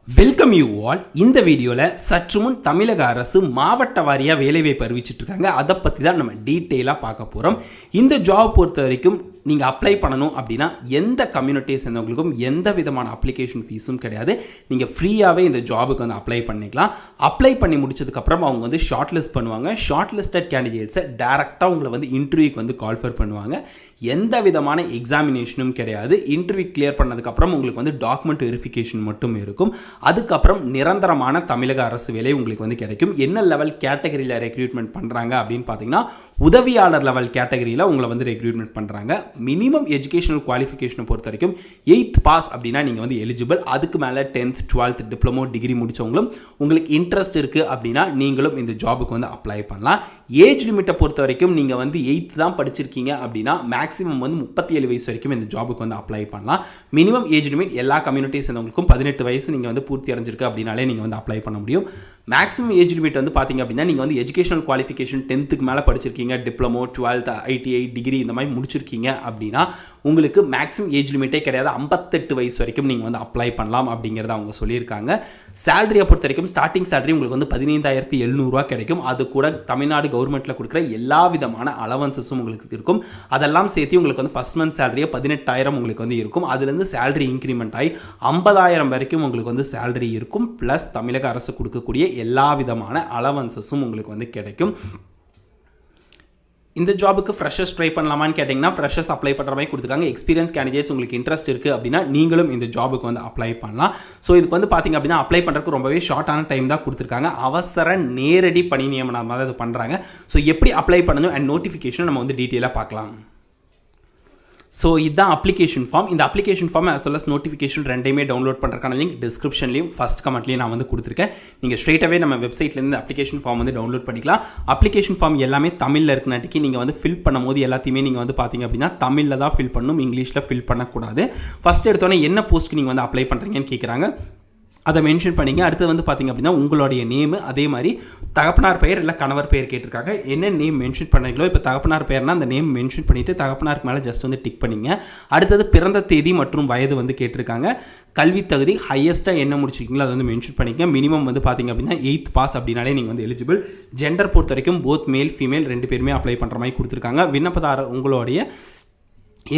Welcome you all. இந்த வீடியோவில் சற்று முன் தமிழக அரசு மாவட்ட வாரியாக வேலைவாய்ப்பு அறிவிச்சிட்டு இருக்காங்க. அதை பற்றி தான் நம்ம டீட்டெயிலாக பார்க்க போகிறோம். இந்த ஜாப் பொறுத்த வரைக்கும் நீங்கள் அப்ளை பண்ணணும் அப்படின்னா எந்த கம்யூனிட்டியை சேர்ந்தவங்களுக்கும் எந்த விதமான அப்ளிகேஷன் ஃபீஸும் கிடையாது. நீங்கள் ஃப்ரீயாகவே இந்த ஜாபுக்கு வந்து அப்ளை பண்ணிக்கலாம். அப்ளை பண்ணி முடிச்சதுக்கப்புறம் அவங்க வந்து ஷார்ட் லிஸ்ட் பண்ணுவாங்க. ஷார்ட் லிஸ்டட் கேண்டிடேட்ஸை டேரெக்டாக உங்களை வந்து இன்டர்வியூக்கு வந்து கால்ஃபர் பண்ணுவாங்க. எந்த விதமான எக்ஸாமினேஷனும் கிடையாது. இன்டர்வியூ கிளியர் பண்ணதுக்கப்புறம் உங்களுக்கு வந்து டாக்குமெண்ட் வெரிஃபிகேஷன் மட்டும் இருக்கும். அதுக்கப்புறம் நிரந்தரமான தமிழக அரசு வேலை உங்களுக்கு வந்து கிடைக்கும். என்ன லெவல் கேட்டகரியில் ரெக்ரூட்மெண்ட் பண்ணுறாங்க அப்படின்னு பார்த்தீங்கன்னா உதவியாளர் லெவல் கேட்டகரியில் உங்களை வந்து ரெக்ரூட்மெண்ட் பண்ணுறாங்க. மினிமம் எஜுகேஷனல் குவாலிஃபிகேஷனை பொறுத்த வரைக்கும் 8th பாஸ் அப்படின்னா நீங்கள் வந்து எலிஜிபிள். அதுக்கு மேலே 10th 12th டிப்ளமோ டிகிரி முடித்தவங்களும் உங்களுக்கு இன்ட்ரெஸ்ட் இருக்குது அப்படின்னா நீங்களும் இந்த ஜாபுக்கு வந்து அப்ளை பண்ணலாம். ஏஜ் லிமிட்டை பொறுத்த வரைக்கும் நீங்கள் வந்து 8th தான் படிச்சிருக்கீங்க அப்படின்னா மேக்ஸிமம் வந்து 37 வயசு வரைக்கும் இந்த ஜாபுக்கு வந்து அப்ளை பண்ணலாம். மினிமம் ஏஜ் லிமிட் எல்லா கம்யூனிட்டிஸ் சேர்ந்தவங்களுக்கும் 18 வயசு நீங்கள் வந்து பூர்த்தி அடைஞ்சிருக்கு அப்படின்னாலே நீங்கள் வந்து அப்ளை பண்ண முடியும். மேக்ஸிமம் ஏஜ் லிமிட் வந்து பார்த்தீங்க அப்படின்னா நீங்கள் வந்து எஜுகேஷனல் குவாலிஃபிகேஷன் 10th மேலே படிச்சிருக்கீங்க, டிப்ளமோ 12th ITI டிகிரி இந்த மாதிரி முடிச்சிருக்கீங்க அப்படின்னா உங்களுக்கு மேக்ஸிமம் ஏஜ் லிமிட்டே கிடையாது. 58 வயசு வரைக்கும் நீங்கள் வந்து அப்ளை பண்ணலாம் அப்படிங்கிறத அவங்க சொல்லியிருக்காங்க. சேலரியை பொறுத்த வரைக்கும் ஸ்டார்டிங் சேலரி உங்களுக்கு வந்து 15,700 கிடைக்கும். அது கூட தமிழ்நாடு கவர்மெண்ட்டில் கொடுக்குற எல்லா விதமான அலவன்சஸும் உங்களுக்கு இருக்கும். அதெல்லாம் சேர்த்து உங்களுக்கு வந்து ஃபர்ஸ்ட் மந்த் சேலரியே 18,000 உங்களுக்கு வந்து இருக்கும். அதுலேருந்து சேலரி இன்க்ரிமெண்ட் ஆகி 50,000 வரைக்கும் உங்களுக்கு வந்து சேலரி இருக்கும். ப்ளஸ் தமிழக அரசு கொடுக்கக்கூடிய எல்லா விதமான அலவன்சஸும் உங்களுக்கு வந்து கிடைக்கும். இந்த ஜாபுக்கு ஃப்ரெஷர்ஸ் ட்ரை பண்ணலாமான்னு கேட்டிங்கன்னா ஃப்ரெஷர்ஸ் அப்ளை பண்ணுற மாதிரி கொடுத்துருக்காங்க. எக்ஸ்பீரியன்ஸ் கேண்டிடேட்ஸ் உங்களுக்கு இன்ட்ரெஸ்ட் இருக்குது அப்படின்னா நீங்களும் இந்த ஜாபுக்கு வந்து அப்ளை பண்ணலாம். ஸோ இதுக்கு வந்து பார்த்திங்க அப்படின்னா அப்ளை பண்ணுறதுக்கு ரொம்பவே ஷார்ட்டான டைம் தான் கொடுத்துருக்காங்க. அவசர நேரடி பணி நியமனம் தான் இது பண்ணுறாங்க. ஸோ எப்படி அப்ளை பண்ணணும் அண்ட் நோட்டிஃபிகேஷன் நம்ம வந்து டீட்டெயிலாக பார்க்கலாம். ஸோ இதுதான் அப்ளிகேஷன் ஃபார்ம். இந்த application form as well as notification ரெண்டையுமே டவுன்லோட் பண்ணுறதுக்கான லிங்க் டிஸ்கிரிப்ஷன்லையும் ஃபஸ்ட் கமெண்ட்லையும் நான் வந்து கொடுத்துருக்கேன். நீங்கள் ஸ்ட்ரெயிட்டாகவே நம்ம வெப்சைட்லேருந்து அப்ளிகேஷன் ஃபார்ம் வந்து டவுன்லோட் பண்ணிக்கலாம். அப்ளிகேஷன் ஃபார்ம் எல்லாமே தமிழில் இருக்குனாட்டிக்கு நீங்கள் வந்து ஃபில் பண்ணும்போது எல்லாத்தையுமே நீங்கள் வந்து பார்த்தீங்க அப்படின்னா தமிழில் தான் ஃபில் பண்ணணும், இங்கிலீஷில் ஃபில் பண்ணக்கூடாது. ஃபஸ்ட் எடுத்தோன்னே என்ன போஸ்ட்டுக்கு நீங்கள் வந்து அப்ளை பண்ணுறீங்கன்னு கேட்குறாங்க. அதை மென்ஷன் பண்ணிங்க. அடுத்து வந்து பார்த்திங்க அப்படின்னா உங்களுடைய நேமு, அதே மாதிரி தகப்பனார் பெயர் இல்லை கணவர் பெயர் கேட்டிருக்காங்க. என்ன நேம் மென்ஷன் பண்ணீங்களோ, இப்போ தகப்பனார் பெயர்னா அந்த நேம் மென்ஷன் பண்ணிவிட்டு தகப்பனாருக்கு மேலே ஜஸ்ட் வந்து டிக் பண்ணிங்க. அடுத்தது பிறந்த தேதி மற்றும் வயது வந்து கேட்டிருக்காங்க. கல்வி தகுதி ஹையஸ்ட்டாக என்ன முடிச்சிருக்கீங்களோ அதை வந்து மென்ஷன் பண்ணிக்க. மினிமம் வந்து பார்த்திங்க அப்படின்னா 8th பாஸ் அப்படின்னாலே நீங்கள் வந்து எலிஜிபிள். ஜெண்டர் பொறுத்த வரைக்கும் போத் மேல் ஃபீமேல் 2 பேருமே அப்ளை பண்ணுற மாதிரி கொடுத்துருக்காங்க. விண்ணப்பதாரர் உங்களுடைய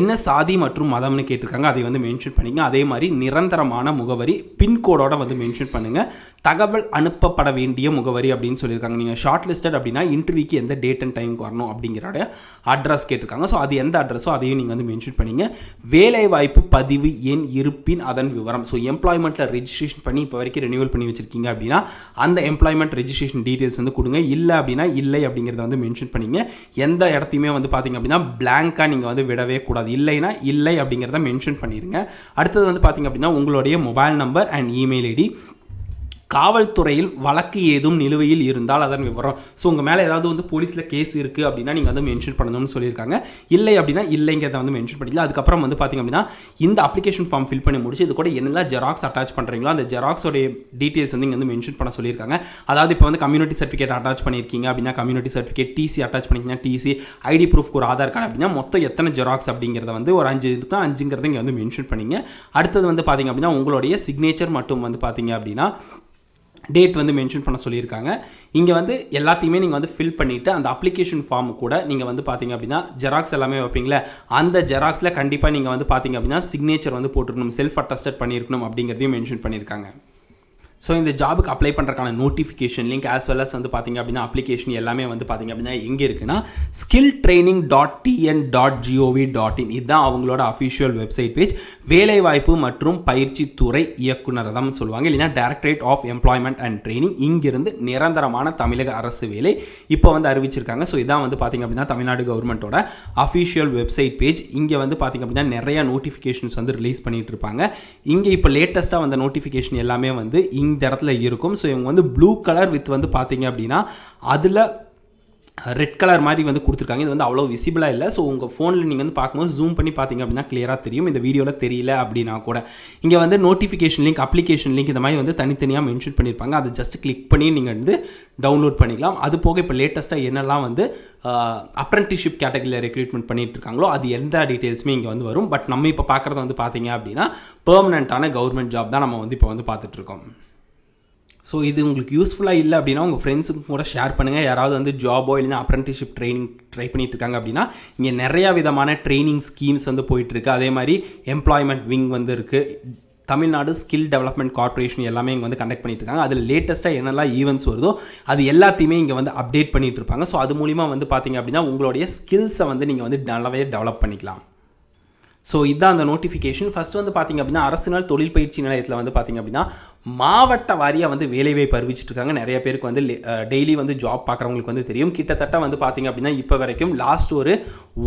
என்ன சாதி மற்றும் மதம்னு கேட்டிருக்காங்க, அதை வந்து மென்ஷன் பண்ணிங்க. அதே மாதிரி நிரந்தரமான முகவரி பின்கோடோட வந்து மென்ஷன் பண்ணுங்கள். தகவல் அனுப்பப்பட வேண்டிய முகவரி அப்படின்னு சொல்லியிருக்காங்க. நீங்கள் ஷார்ட் லிஸ்டட் அப்படின்னா இன்டர்வியூக்கு எந்த டேட் அண்ட் டைமுக்கு வரணும் அப்படிங்கிறோட அட்ரஸ் கேட்டிருக்காங்க. ஸோ அது எந்த அட்ரஸோ அதையும் நீங்கள் வந்து மென்ஷன் பண்ணிங்க. வேலைவாய்ப்பு பதிவு எண் இருப்பின் அதன் விவரம். ஸோ எம்ப்ளாய்மெண்ட்டில் ரெஜிஸ்ட்ரேஷன் பண்ணி இப்போ வரைக்கும் ரெனியூவல் பண்ணி வச்சுருக்கீங்க அப்படின்னா அந்த எம்ப்ளாய்மெண்ட் ரெஜிஸ்ட்ரேஷன் டீட்டெயில்ஸ் வந்து கொடுங்க. இல்லை அப்படின்னா இல்லை அப்படிங்கிறத வந்து மென்ஷன் பண்ணிங்க. எந்த இடத்தையுமே வந்து பார்த்திங்க அப்படின்னா பிளாங்காக நீங்கள் வந்து விடவே கூடாது. இல்லைனா இல்லை அப்படிங்கிறத மென்ஷன் பண்ணிடுங்க. அடுத்தது வந்து பார்த்தீங்க அப்படின்னா உங்களுடைய mobile number and email ID. காவல்துறையில் வழக்கு ஏதும் நிலுவையில் இருந்தால் அதன் விவரம். ஸோ உங்கள் மேலே ஏதாவது வந்து போலீஸில் கேஸ் இருக்குது அப்படின்னா நீங்கள் வந்து மென்ஷன் பண்ணணும்னு சொல்லியிருக்காங்க. இல்லை அப்படின்னா இல்லைங்கிறத வந்து மென்ஷன் பண்ணிக்கலாம். அதுக்கப்புறம் வந்து பார்த்திங்க அப்படின்னா இந்த அப்ளிகேஷன் ஃபார்ம் ஃபில் பண்ணி முடிச்சு இது கூட என்னெல்லாம் ஜெராக்ஸ் அட்டாச் பண்ணுறீங்களோ அந்த ஜெராக்ஸோடைய டீட்டெயில்ஸ் வந்து இங்கே வந்து மென்ஷன் பண்ண சொல்லியிருக்காங்க. அதாவது இப்போ வந்து கம்யூனிட்டி சர்டிஃபிகேட் அட்டாச் பண்ணியிருக்கீங்க அப்படின்னா கம்யூனிட்டி சர்டிஃபிகேட், டிசி அட்டாச் பண்ணிங்கன்னா டிசி, ஐடி ப்ரூஃப்க்கு ஒரு ஆதார் கார்டு அப்படின்னா மொத்தம் எத்தனை ஜெராக்ஸ் அப்படிங்கிறத வந்து ஒரு 5 இருக்குன்னா 5ங்கிறத இங்கே வந்து மென்ஷன் பண்ணிங்க. அடுத்தது வந்து பார்த்திங்க அப்படின்னா உங்களுடைய சிக்னேச்சர் மட்டும் வந்து பார்த்திங்க அப்படின்னா டேட் வந்து மென்ஷன் பண்ண சொல்லியிருக்காங்க. இங்கே வந்து எல்லாத்தையுமே நீங்கள் வந்து ஃபில் பண்ணிவிட்டு அந்த அப்ளிகேஷன் ஃபார்ம் கூட நீங்கள் வந்து பார்த்தீங்க அப்படின்னா ஜெராக்ஸ் எல்லாமே வைப்பீங்களே அந்த ஜெராக்ஸில் கண்டிப்பாக நீங்கள் வந்து பார்த்தீங்க அப்படின்னா சிக்னேச்சர் வந்து போட்டுருக்கணும், செல்ஃப் அட்டஸ்டட் பண்ணியிருக்கணும் அப்படிங்கிறதையும் மென்ஷன் பண்ணியிருக்காங்க. ஸோ இந்த ஜாபுக்கு அப்ளை பண்ணுறதுக்கான notification link as well as வந்து பார்த்திங்க அப்படின்னா அப்ளிகேஷன் எல்லாமே வந்து பார்த்திங்க அப்படின்னா எங்கே இருக்குன்னா skilltraining.tn.gov.in இதுதான் அவங்களோட அஃபிஷியல் வெப்சைட் பேஜ். வேலைவாய்ப்பு மற்றும் பயிற்சி துறை இயக்குனர் தான் சொல்லுவாங்க, இல்லைன்னா directorate of employment and training. இங்கிருந்து நிரந்தரமான தமிழக அரசு வேலை இப்போ வந்து அறிவிச்சிருக்காங்க. ஸோ இதான் வந்து பார்த்திங்க அப்படின்னா தமிழ்நாடு கவர்மெண்ட்டோட அஃபிஷியல் வெப்சைட் பேஜ். இங்கே வந்து பார்த்திங்க அப்படின்னா நிறைய நோட்டிஃபிகேஷன்ஸ் வந்து ரிலீஸ் பண்ணிகிட்டு இருப்பாங்க. இங்கே இப்போ லேட்டஸ்ட்டாக வந்த நோட்டிஃபிகேஷன் எல்லாமே வந்து இந்த இடத்துல இருக்கும். ஸோ இவங்க வந்து ப்ளூ கலர் வித் வந்து பார்த்தீங்க அப்படின்னா அதில் ரெட் கலர் மாதிரி வந்து கொடுத்துருக்காங்க. இது வந்து அவ்வளோ விசிபிளாக இல்லை. ஸோ உங்கள் ஃபோனில் நீங்கள் வந்து பார்க்கும்போது ஜூம் பண்ணி பார்த்தீங்க அப்படின்னா கிளியராக தெரியும். இந்த வீடியோவில் தெரியல அப்படின்னா கூட இங்கே வந்து நோட்டிஃபிகேஷன் லிங்க், அப்ளிகேஷன் லிங்க் இந்த மாதிரி வந்து தனித்தனியாக மென்ஷன் பண்ணியிருப்பாங்க. அதை ஜஸ்ட் கிளிக் பண்ணி நீங்கள் வந்து டவுன்லோட் பண்ணிக்கலாம். அது போக இப்போ லேட்டஸ்ட்டாக என்னெல்லாம் வந்து அப்ரெண்டிஸ்ஷிப் கேட்டகரியில் ரெக்ரூட்மெண்ட் பண்ணிட்டு இருக்காங்களோ அது எந்த டீட்டெயில்ஸுமே இங்கே வந்து வரும். பட் நம்ம இப்போ பார்க்குறது வந்து பார்த்தீங்க அப்படின்னா பெர்மனெண்ட்டான கவர்மெண்ட் ஜாப் தான் நம்ம வந்து இப்போ வந்து பார்த்துட்ருக்கோம். ஸோ இது உங்களுக்கு யூஸ்ஃபுல்லாக இல்லை அப்படின்னா உங்கள் ஃப்ரெண்ட்ஸுக்கும் கூட ஷேர் பண்ணுங்கள். யாராவது வந்து ஜாபோ இல்லைனா அப்ரெண்டிஸ்ஷிப் ட்ரைனிங் ட்ரை பண்ணிட்டு இருக்காங்க அப்படின்னா இங்கே நிறையா விதமான ட்ரைனிங் ஸ்கீம்ஸ் வந்து போயிட்டுருக்கு. அதே மாதிரி எம்ப்ளாய்மெண்ட் விங் வந்து இருக்குது. தமிழ்நாடு ஸ்கில் டெவலப்மெண்ட் கார்ப்பரேஷன் எல்லாமே இங்கே வந்து கண்டக்ட் பண்ணிட்டு இருக்காங்க. அதில் லேட்டஸ்ட்டாக என்னெல்லாம் ஈவெண்ட்ஸ் வருதோ அது எல்லாத்தையுமே இங்கே வந்து அப்டேட் பண்ணிட்டு இருப்பாங்க. ஸோ அது மூலிமா வந்து பார்த்தீங்க அப்படின்னா உங்களுடைய ஸ்கில்ஸை வந்து நீங்கள் வந்து நல்லாவே டெவலப் பண்ணிக்கலாம். ஸோ இதுதான் அந்த நோட்டிஃபிகேஷன். ஃபஸ்ட்டு வந்து பார்த்திங்க அப்படின்னா அரசு நாள் தொழில் பயிற்சி நிலையத்தில் வந்து பார்த்திங்க அப்படின்னா மாவட்ட வாரியாக வந்து வேலைவாய்ப்பு அறிவிச்சிட்ருக்காங்க. நிறைய பேருக்கு வந்து டெய்லி வந்து ஜாப் பார்க்குறவங்களுக்கு வந்து தெரியும். கிட்டத்தட்ட வந்து பார்த்திங்க அப்படின்னா இப்போ வரைக்கும் லாஸ்ட் ஒரு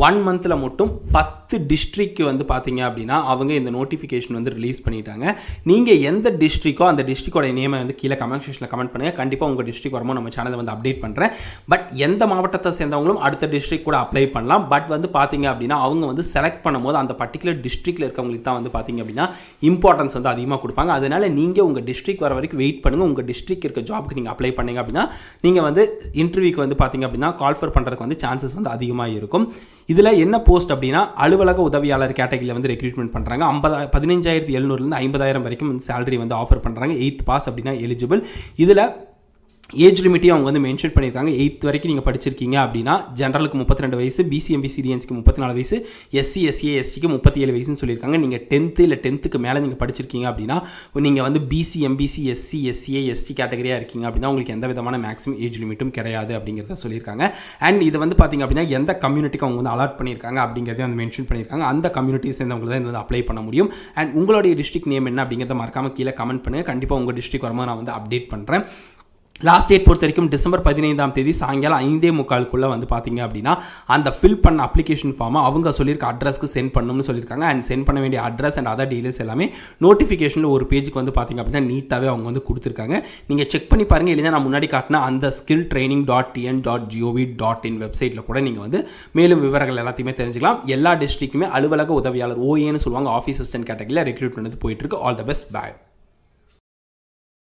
1 மந்தில் மட்டும் 10 டிஸ்ட்ரிக்ட் வந்து பார்த்திங்க அப்படின்னா அவங்க இந்த நோட்டிஃபிகேஷன் வந்து ரிலீஸ் பண்ணிட்டாங்க. நீங்கள் எந்த டிஸ்ட்ரிக்கோ அந்த டிஸ்ட்ரிக்டோட நேமை வந்து கீழே கமெண்ட் செக்ஷனில் கமெண்ட் பண்ணுங்கள். கண்டிப்பாக உங்கள் டிஸ்ட்ரிக் வரும்போது நம்ம சேனலை வந்து அப்டேட் பண்ணுறேன். பட் எந்த மாவட்டத்தை சேர்ந்தவங்களும் அடுத்த டிஸ்ட்ரிக் கூட அப்ளை பண்ணலாம். பட் வந்து பார்த்திங்க அப்படின்னா அவங்க வந்து செலக்ட் பண்ணும்போது அந்த பர்டிகுலர் டிஸ்ட்ரிக்டில் இருக்கவங்களுக்கு தான் வந்து பார்த்திங்க அப்படின்னா இம்பார்ட்டன்ஸ் வந்து அதிகமாக கொடுப்பாங்க. அதனால் நீங்கள் உங்கள் டிஸ்ட்ரிக்ட் வர வரைக்கும் வெயிட் பண்ணுங்கள். உங்கள் டிஸ்ட்ரிக்ட் இருக்க ஜாப்க்கு நீங்கள் அப்ளை பண்ணீங்க அப்படின்னா நீங்கள் வந்து இன்டர்வியூக்கு வந்து பார்த்தீங்க அப்படின்னா கால்ஃபர் பண்ணுறதுக்கு வந்து சான்சஸ் வந்து அதிகமாக இருக்கும். இதில் என்ன போஸ்ட் அப்படின்னா அலுவலக உதவியாளர் கேட்டகரியில் வந்து ரெக்ரூட்மெண்ட் பண்ணுறாங்க. 15,700 50,000 வரைக்கும் வந்து சேலரி வந்து ஆஃபர் பண்ணுறாங்க. 8th பாஸ் அப்படின்னா எலிஜிபிள். இதில் ஏஜ் லிமிட்டையும் அவங்க வந்து மென்ஷன் பண்ணியிருக்காங்க. 8th வரைக்கும் நீங்கள் படிச்சிருக்கீங்க அப்படின்னா ஜென்ரலுக்கு 32 வயசு, பிசிஎம்பி சிடிஎன்ஸ்க்கு 34 வயசு, எஸ்சி எஸ்சிஏ எஸ்டிக்கு 37 வயசுன்னு சொல்லியிருக்காங்க. நீங்கள் 10th இல்லை 10th மேலே நீங்கள் படிச்சிருக்கீங்க அப்படின்னா நீங்கள் வந்து BC MBC SC SCA ST கேட்டகரியாக இருக்கீங்க அப்படின்னா உங்களுக்கு எந்த விதமான மேக்ஸிமம் ஏஜ் லிமிட்டும் கிடையாது அப்படிங்கிறத சொல்லியிருக்காங்க. அண்ட் இது வந்து பார்த்திங்க அப்படின்னா எந்த கம்யூனிட்டிக்கு அவங்க வந்து அலாட் பண்ணியிருக்காங்க அப்படிங்கிறதையும் வந்து மென்ஷன் பண்ணியிருக்காங்க. அந்த கம்யூனிட்டி சேர்ந்தவங்க தான் வந்து அப்ளை பண்ண முடியும். அண்ட் உங்களுடைய டிஸ்ட்ரிக்ட் நேம் என்ன அப்படிங்கிறத மறக்காமல் கீழே கமெண்ட் பண்ணுங்கள். கண்டிப்பாக உங்கள் டிஸ்ட்ரிக்ட் வரும்போது நான் வந்து அப்டேட் பண்ணுறேன். லாஸ்ட் டேட் பொறுத்த வரைக்கும் டிசம்பர் 15 சாயங்காலம் 5:45 வந்து பார்த்தீங்க அப்படின்னா அந்த ஃபில் பண்ண அப்ளிகேஷன் ஃபார்மை அவங்க சொல்லியிருக்க அட்ரஸ்க்கு சென்ட் பண்ணணும்னு சொல்லியிருக்காங்க. அண்ட் சென்ட் பண்ண வேண்டிய அட்ரஸ் அண்ட் அதர் டீடைல்ஸ் எல்லாமே நோட்டிஃபிகேஷனில் ஒரு பேஜுக்கு வந்து பார்த்தீங்க அப்படின்னா நீட்டாகவே அவங்க வந்து கொடுத்துருக்காங்க. நீங்கள் செக் பண்ணி பாருங்கள். இல்லைன்னா நான் முன்னாடி காட்டின அந்த skilltraining.tn.gov.in வெப்சைட்டில் கூட நீங்கள் வந்து மேலும் விவரங்கள் எல்லாத்தையுமே தெரிஞ்சுக்கலாம். எல்லா டிஸ்ட்ரிக்ட்டுமே அலுவலக உதவியாளர் OAன்னு சொல்லுவாங்க, ஆஃபீஸ் அசிஸ்டன்ட் கேட்டகரியில் ரெக்ரூட்மெண்ட் வந்து போயிட்டு இருக்கு. All the best, bye.